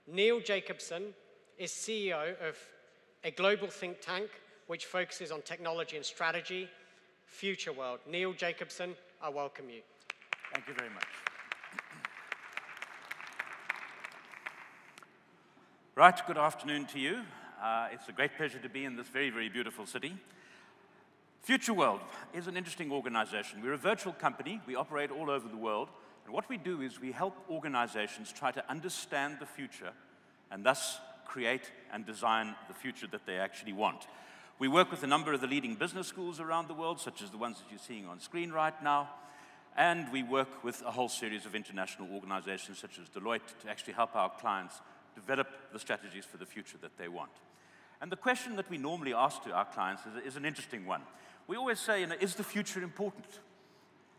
Neil Jacobsohn is CEO of a global think tank which focuses on technology and strategy, Future World. Neil Jacobsohn, I welcome you. Thank you very much. Right, good afternoon to you. It's a great pleasure to be in this very, very beautiful city. Future World is an interesting organization. We're a virtual company. We operate all over the world. And what we do is we help organizations try to understand the future and thus create and design the future that they actually want. We work with a number of the leading business schools around the world, such as the ones that you're seeing on screen right now. And we work with a whole series of international organizations, such as Deloitte, to actually help our clients develop the strategies for the future that they want. And the question that we normally ask to our clients is an interesting one. We always say, is the future important?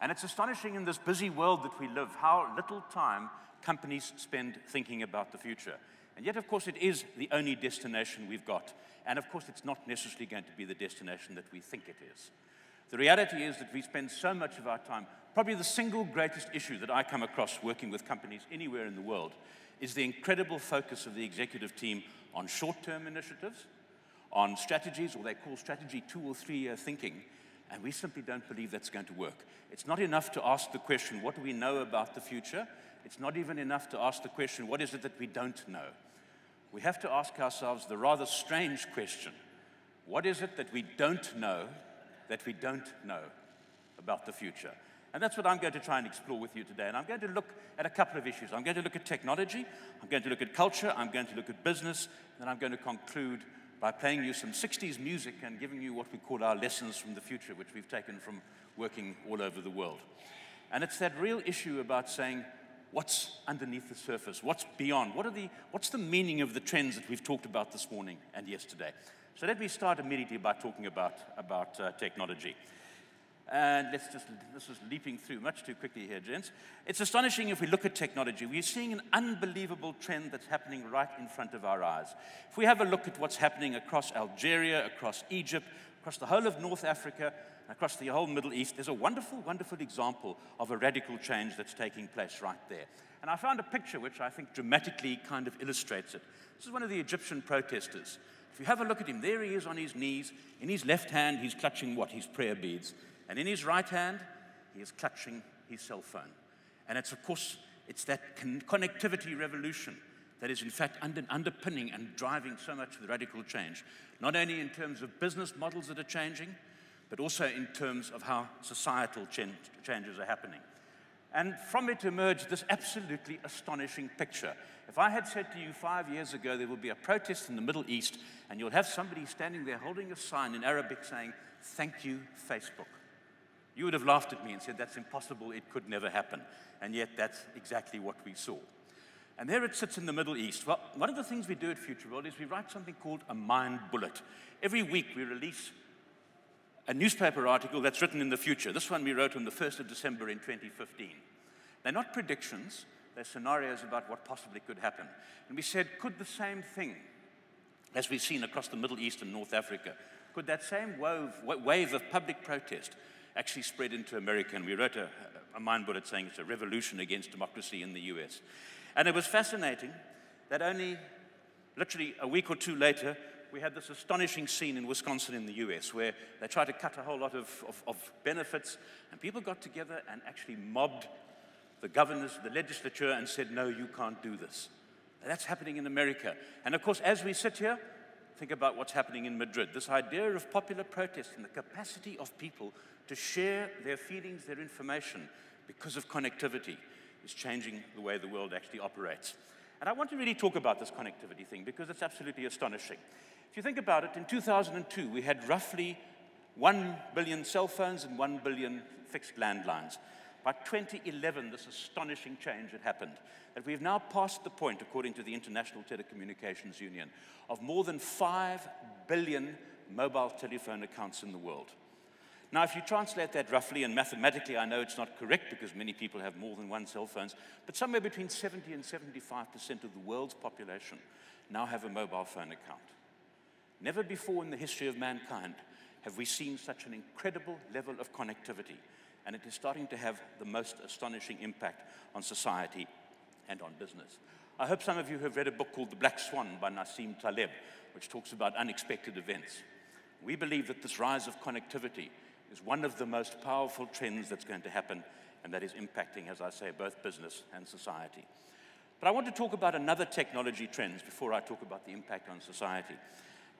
And it's astonishing in this busy world that we live, how little time companies spend thinking about the future. And yet, of course, it is the only destination we've got. And of course, it's not necessarily going to be the destination that we think it is. The reality is that we spend so much of our time, probably the single greatest issue that I come across working with companies anywhere in the world, is the incredible focus of the executive team on short-term initiatives, on strategies, or they call strategy 2 or 3 year thinking, and we simply don't believe that's going to work. It's not enough to ask the question, what do we know about the future? It's not even enough to ask the question, what is it that we don't know? We have to ask ourselves the rather strange question, what is it that we don't know about the future? And that's what I'm going to try and explore with you today. And I'm going to look at a couple of issues. I'm going to look at technology, I'm going to look at culture, I'm going to look at business, and then I'm going to conclude by playing you some 60s music and giving you what we call our lessons from the future, which we've taken from working all over the world. And it's that real issue about saying, what's underneath the surface? What's beyond? What's the meaning of the trends that we've talked about this morning and yesterday? So let me start immediately by talking about technology. And this is leaping through much too quickly here, gents. It's astonishing if we look at technology. We're seeing an unbelievable trend that's happening right in front of our eyes. If we have a look at what's happening across Algeria, across Egypt, across the whole of North Africa, across the whole Middle East, there's a wonderful, wonderful example of a radical change that's taking place right there. And I found a picture which I think dramatically kind of illustrates it. This is one of the Egyptian protesters. If you have a look at him, there he is on his knees. In his left hand, he's clutching what? His prayer beads. And in his right hand, he is clutching his cell phone. And it's, of course, it's that connectivity revolution that is, in fact, underpinning and driving so much of the radical change, not only in terms of business models that are changing, but also in terms of how societal changes are happening. And from it emerged this absolutely astonishing picture. If I had said to you 5 years ago there will be a protest in the Middle East, and you'll have somebody standing there holding a sign in Arabic saying, "Thank you, Facebook," you would have laughed at me and said, that's impossible, it could never happen. And yet that's exactly what we saw. And there it sits in the Middle East. Well, one of the things we do at Future World is we write something called a mind bullet. Every week we release a newspaper article that's written in the future. This one we wrote on the 1st of December in 2015. They're not predictions, they're scenarios about what possibly could happen. And we said, could the same thing, as we've seen across the Middle East and North Africa, could that same wave of public protest actually spread into America? And we wrote a mind bullet saying it's a revolution against democracy in the US. And it was fascinating that only literally a week or two later, we had this astonishing scene in Wisconsin in the US where they tried to cut a whole lot of benefits, and people got together and actually mobbed the governors, the legislature, and said, no, you can't do this. And that's happening in America. And of course, as we sit here, think about what's happening in Madrid. This idea of popular protest and the capacity of people to share their feelings, their information, because of connectivity, is changing the way the world actually operates. And I want to really talk about this connectivity thing because it's absolutely astonishing. If you think about it, in 2002, we had roughly 1 billion cell phones and 1 billion fixed landlines. By 2011, this astonishing change had happened, that we've now passed the point, according to the International Telecommunications Union, of more than 5 billion mobile telephone accounts in the world. Now, if you translate that roughly, and mathematically I know it's not correct because many people have more than one cell phones, but somewhere between 70 and 75% of the world's population now have a mobile phone account. Never before in the history of mankind have we seen such an incredible level of connectivity, and it is starting to have the most astonishing impact on society and on business. I hope some of you have read a book called The Black Swan by Nassim Taleb, which talks about unexpected events. We believe that this rise of connectivity is one of the most powerful trends that's going to happen, and that is impacting, as I say, both business and society. But I want to talk about another technology trends before I talk about the impact on society,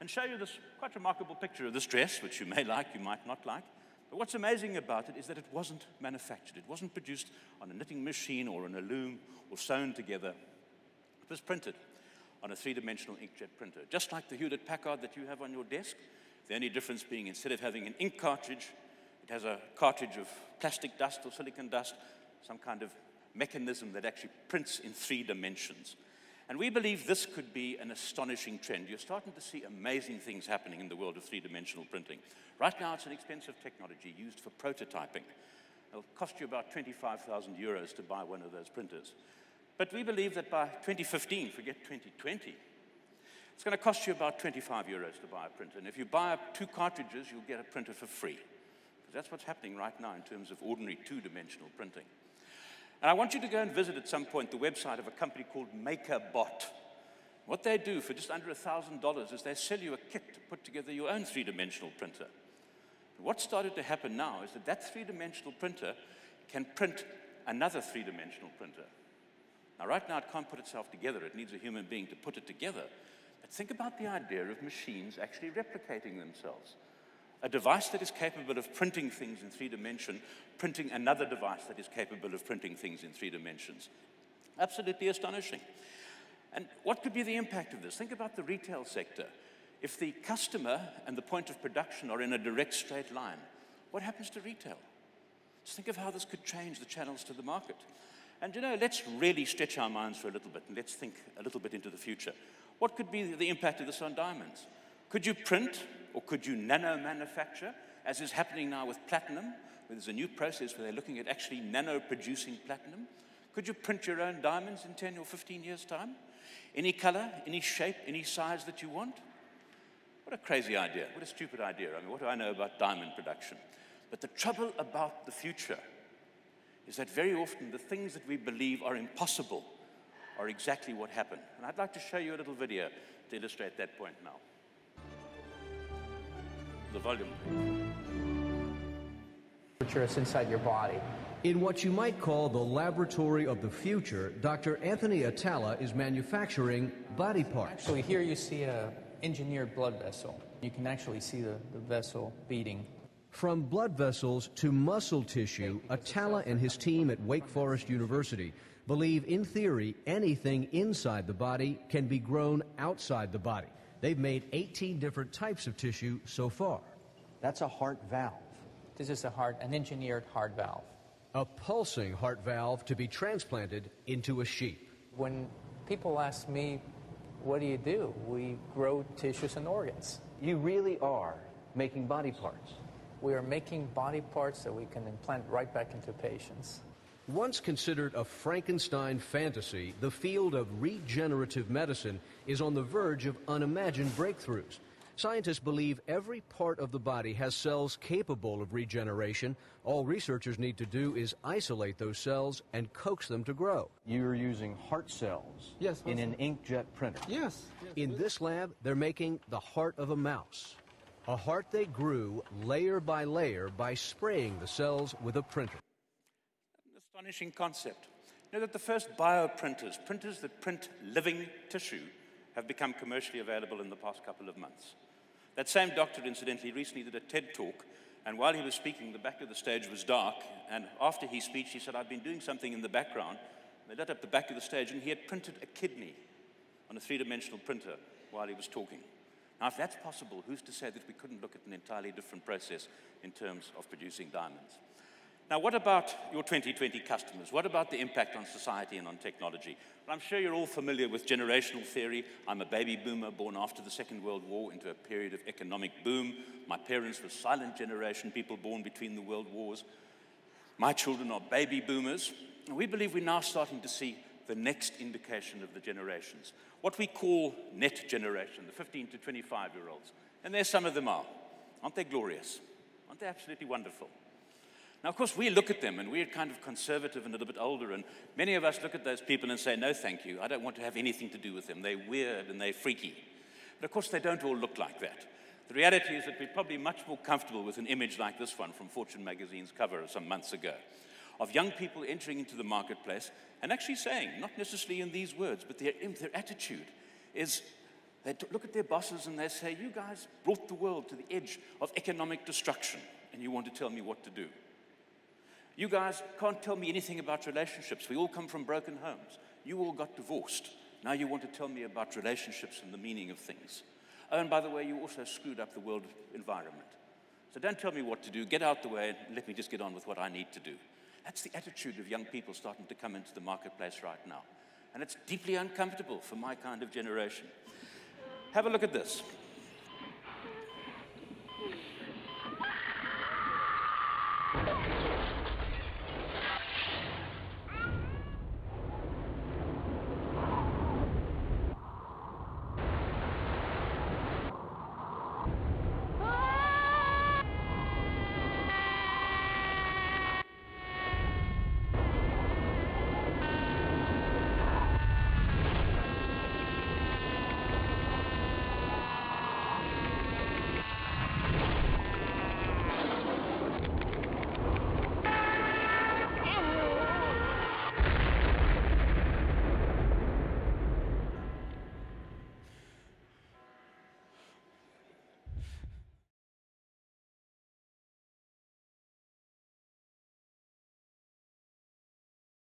and show you this quite remarkable picture of this dress, which you may like, you might not like. But what's amazing about it is that it wasn't manufactured. It wasn't produced on a knitting machine or on a loom or sewn together. It was printed on a three-dimensional inkjet printer, just like the Hewlett-Packard that you have on your desk. The only difference being, instead of having an ink cartridge, it has a cartridge of plastic dust or silicon dust, some kind of mechanism that actually prints in 3 dimensions. And we believe this could be an astonishing trend. You're starting to see amazing things happening in the world of 3-dimensional printing. Right now, it's an expensive technology used for prototyping. It'll cost you about 25,000 euros to buy one of those printers. But we believe that by 2015, forget 2020, it's going to cost you about 25 euros to buy a printer. And if you buy 2 cartridges, you'll get a printer for free. Because that's what's happening right now in terms of ordinary 2-dimensional printing. And I want you to go and visit at some point the website of a company called MakerBot. What they do for just under $1,000 is they sell you a kit to put together your own 3-dimensional printer. But what started to happen now is that that 3-dimensional printer can print another 3-dimensional printer. Now, right now, it can't put itself together. It needs a human being to put it together. But think about the idea of machines actually replicating themselves. A device that is capable of printing things in 3 dimensions, printing another device that is capable of printing things in 3 dimensions. Absolutely astonishing. And what could be the impact of this? Think about the retail sector. If the customer and the point of production are in a direct straight line, what happens to retail? Just think of how this could change the channels to the market. And you know, let's really stretch our minds for a little bit and let's think a little bit into the future. What could be the impact of this on diamonds? Could you print or could you nano-manufacture, as is happening now with platinum, where there's a new process where they're looking at actually nano-producing platinum? Could you print your own diamonds in 10 or 15 years' time? Any color, any shape, any size that you want? What a crazy idea. What a stupid idea. I mean, what do I know about diamond production? But the trouble about the future is that very often the things that we believe are impossible are exactly what happen. And I'd like to show you a little video to illustrate that point now. The volume. It's inside your body. In what you might call the laboratory of the future, Dr. Anthony Atala is manufacturing body parts. Actually, here you see an engineered blood vessel. You can actually see the vessel beating. From blood vessels to muscle tissue, Atala and his team at Wake Forest University believe, in theory, anything inside the body can be grown outside the body. They've made 18 different types of tissue so far. That's a heart valve. This is an engineered heart valve. A pulsing heart valve to be transplanted into a sheep. When people ask me, what do? We grow tissues and organs. You really are making body parts. We are making body parts that we can implant right back into patients. Once considered a Frankenstein fantasy, the field of regenerative medicine is on the verge of unimagined breakthroughs. Scientists believe every part of the body has cells capable of regeneration. All researchers need to do is isolate those cells and coax them to grow. You're using heart cells in an inkjet printer. Yes. In this lab, they're making the heart of a mouse. A heart they grew layer by layer by spraying the cells with a printer. An astonishing concept. You know that the first bioprinters, printers that print living tissue, have become commercially available in the past couple of months. That same doctor, incidentally, recently did a TED talk, and while he was speaking, the back of the stage was dark, and after his speech, he said, I've been doing something in the background. They lit up the back of the stage, and he had printed a kidney on a 3-dimensional printer while he was talking. Now, if that's possible, who's to say that we couldn't look at an entirely different process in terms of producing diamonds? Now, what about your 2020 customers? What about the impact on society and on technology? Well, I'm sure you're all familiar with generational theory. I'm a baby boomer born after the Second World War into a period of economic boom. My parents were silent generation, people born between the world wars. My children are baby boomers. And we believe we're now starting to see the next indication of the generations, what we call net generation, the 15 to 25-year-olds. And there some of them are. Aren't they glorious? Aren't they absolutely wonderful? Now, of course, we look at them, and we're kind of conservative and a little bit older, and many of us look at those people and say, no, thank you. I don't want to have anything to do with them. They're weird and they're freaky. But of course, they don't all look like that. The reality is that we're probably much more comfortable with an image like this one from Fortune magazine's cover some months ago, of young people entering into the marketplace and actually saying, not necessarily in these words, but their attitude is, they look at their bosses and they say, you guys brought the world to the edge of economic destruction, and you want to tell me what to do. You guys can't tell me anything about relationships. We all come from broken homes. You all got divorced. Now you want to tell me about relationships and the meaning of things. Oh, and by the way, you also screwed up the world environment. So don't tell me what to do. Get out the way and let me just get on with what I need to do. That's the attitude of young people starting to come into the marketplace right now. And it's deeply uncomfortable for my kind of generation. Have a look at this.